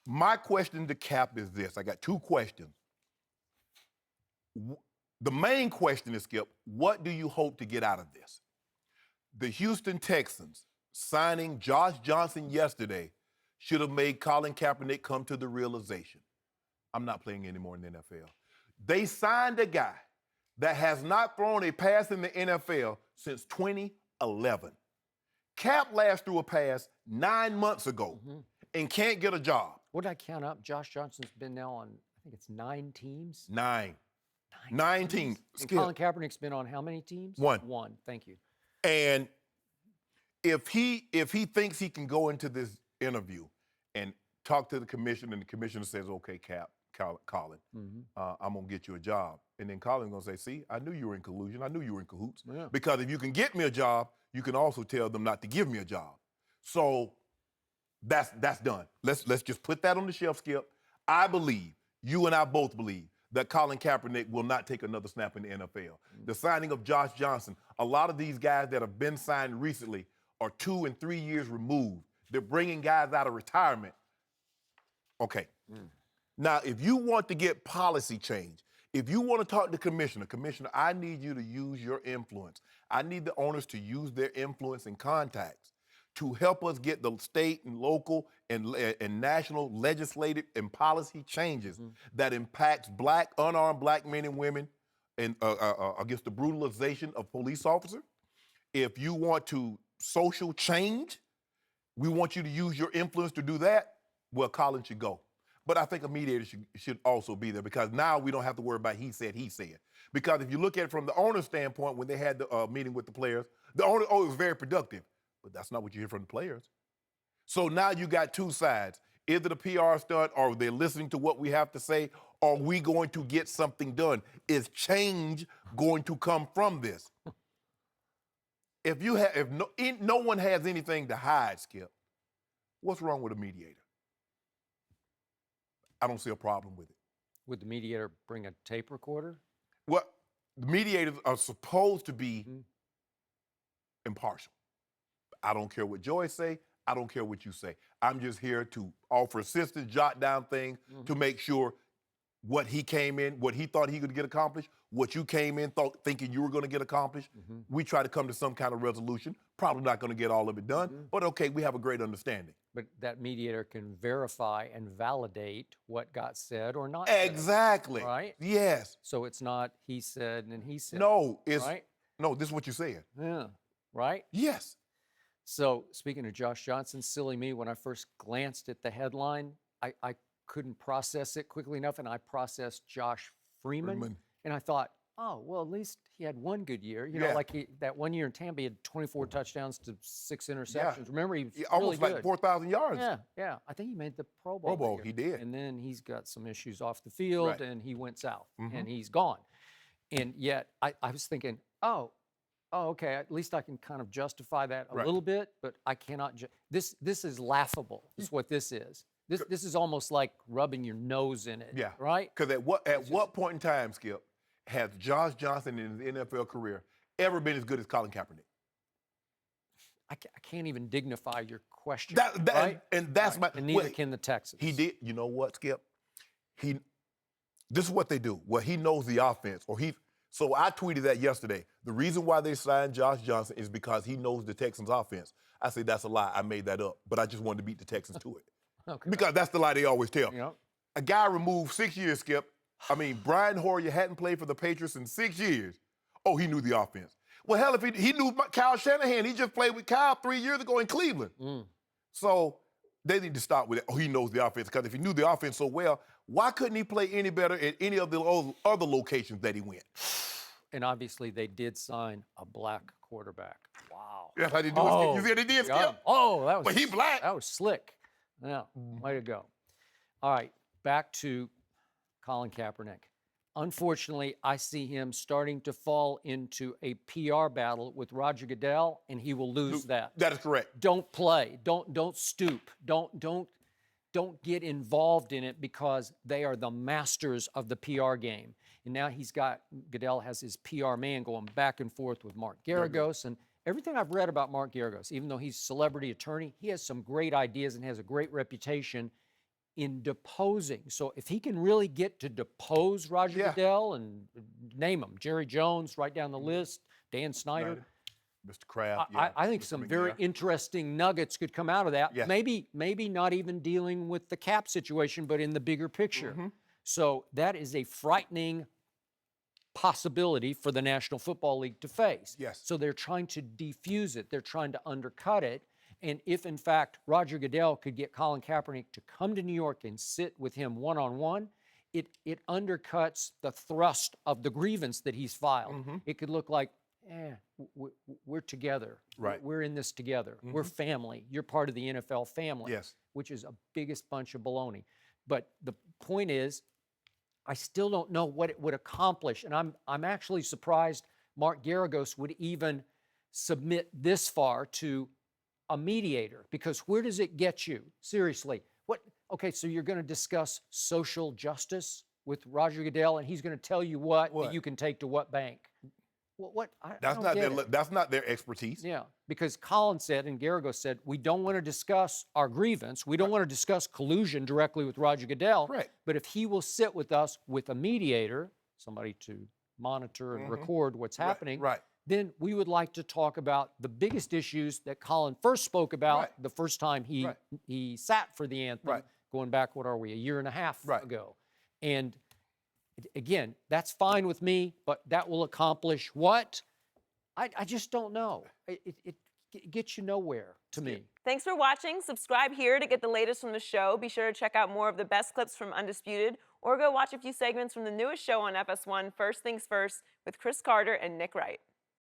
My question to Cap is this. I got two questions. The main question is, Skip, what do you hope to get out of this? The Houston Texans signing Josh Johnson yesterday should have made Colin Kaepernick come to the realization, I'm not playing anymore in the NFL. They signed a guy that has not thrown a pass in the NFL since 2011. Cap last threw a pass 9 months ago and can't get a job. What did I count up? Josh Johnson's been now on, I think it's 9 teams? Nine teams. And Colin Kaepernick's been on how many teams? One. Thank you. And if he thinks he can go into this interview and talk to the commissioner, and the commissioner says, okay, Colin, I'm going to get you a job. And then Colin's going to say, see, I knew you were in collusion. I knew you were in cahoots. Yeah. Because if you can get me a job, you can also tell them not to give me a job. So that's done. Let's just put that on the shelf, Skip. I believe, you and I both believe, that Colin Kaepernick will not take another snap in the NFL. The signing of Josh Johnson, a lot of these guys that have been signed recently are 2 and 3 years removed. They're bringing guys out of retirement. Okay. Now, if you want to get policy change, if you want to talk to Commissioner, I need you to use your influence. I need the owners to use their influence and contacts to help us get the state and local and national legislative and policy changes that impacts unarmed black men and women and against the brutalization of police officers. If you want to social change, we want you to use your influence to do that, well, Colin should go. But I think a mediator should also be there, because now we don't have to worry about he said. Because if you look at it from the owner's standpoint, when they had the meeting with the players, the owner, it was very productive. But that's not what you hear from the players. So now you got two sides. Is it a PR stunt, or are they listening to what we have to say? Are we going to get something done? Is change going to come from this? If no one has anything to hide, Skip, what's wrong with a mediator? I don't see a problem with it. Would the mediator bring a tape recorder? Well, the mediators are supposed to be impartial. I don't care what Joy say. I don't care what you say. I'm just here to offer assistance, jot down things to make sure what he came in, what he thought he could get accomplished, what you came in thinking you were going to get accomplished. We try to come to some kind of resolution. Probably not going to get all of it done, but okay, we have a great understanding. But that mediator can verify and validate what got said or not said. Exactly. Right? Yes. So it's not he said and he said. No, it's right? No, this is what you're saying. Yeah. Right? Yes. So speaking of Josh Johnson, silly me, when I first glanced at the headline, I couldn't process it quickly enough, and I processed Josh Freeman. And I thought, oh, well, at least he had one good year. You know, like that 1 year in Tampa, he had 24 touchdowns to 6 interceptions. Yeah. Remember, he was almost really like good. 4,000 yards. Yeah. I think he made the Pro Bowl. Pro Bowl, he did. And then he's got some issues off the field, Right. and he went south, and he's gone. And yet, I was thinking, oh, okay, at least I can kind of justify that a little bit, but I cannot. This is laughable, is what this is. This is almost like rubbing your nose in it, right? Because at what point in time, Skip, has Josh Johnson in his NFL career ever been as good as Colin Kaepernick? I can't even dignify your question, right? And that's my. And neither can the Texans. He did. You know what, Skip? This is what they do. Well, he knows the offense, So I tweeted that yesterday. The reason why they signed Josh Johnson is because he knows the Texans' offense. I say that's a lie. I made that up, but I just wanted to beat the Texans to it. Okay. Because that's the lie they always tell. Yep. A guy removed 6 years, Skip. I mean, Brian Hoyer hadn't played for the Patriots in 6 years. Oh, he knew the offense. Well, hell, if he knew Kyle Shanahan. He just played with Kyle 3 years ago in Cleveland. So they need to stop with it. Oh, he knows the offense. Because if he knew the offense so well, why couldn't he play any better at any of the other locations that he went? And obviously, they did sign a black quarterback. Wow. That's how they do it. You see what they did, Skip? Yeah. Oh, that was. But he black. That was slick. Yeah, way to go. All right, back to Colin Kaepernick. Unfortunately, I see him starting to fall into a PR battle with Roger Goodell, and he will lose that. That is correct. Don't play. Don't stoop. Don't get involved in it, because they are the masters of the PR game. And now Goodell has his PR man going back and forth with Mark Garagos. And everything I've read about Mark Garagos, even though he's a celebrity attorney, he has some great ideas and has a great reputation. in deposing. So if he can really get to depose Roger Goodell and name them, Jerry Jones, right down the list, Dan Snyder. Mr. Kraft, I think Mr. some McNair. very interesting nuggets could come out of that. Yes. Maybe not even dealing with the cap situation, but in the bigger picture. So that is a frightening possibility for the National Football League to face. Yes. So they're trying to defuse it. They're trying to undercut it. And if, in fact, Roger Goodell could get Colin Kaepernick to come to New York and sit with him one-on-one, it undercuts the thrust of the grievance that he's filed. It could look like, we're together. Right. We're in this together. We're family. You're part of the NFL family. Yes. Which is a biggest bunch of baloney. But the point is, I still don't know what it would accomplish. And I'm actually surprised Mark Garagos would even submit this far to a mediator, because where does it get you? Seriously. Okay, so you're going to discuss social justice with Roger Goodell, and he's going to tell you what that you can take to what bank? That's not their expertise. Yeah, because Colin said and Garagos said, we don't want to discuss our grievance. We don't want to discuss collusion directly with Roger Goodell. Right. But if he will sit with us with a mediator, somebody to monitor and record what's happening, then we would like to talk about the biggest issues that Colin first spoke about the first time he sat for the anthem, going back, what are we, a year and a half ago. And again, that's fine with me, but that will accomplish what? I just don't know. It gets you nowhere to me. Thanks for watching. Subscribe here to get the latest from the show. Be sure to check out more of the best clips from Undisputed, or go watch a few segments from the newest show on FS1, First Things First, with Chris Carter and Nick Wright.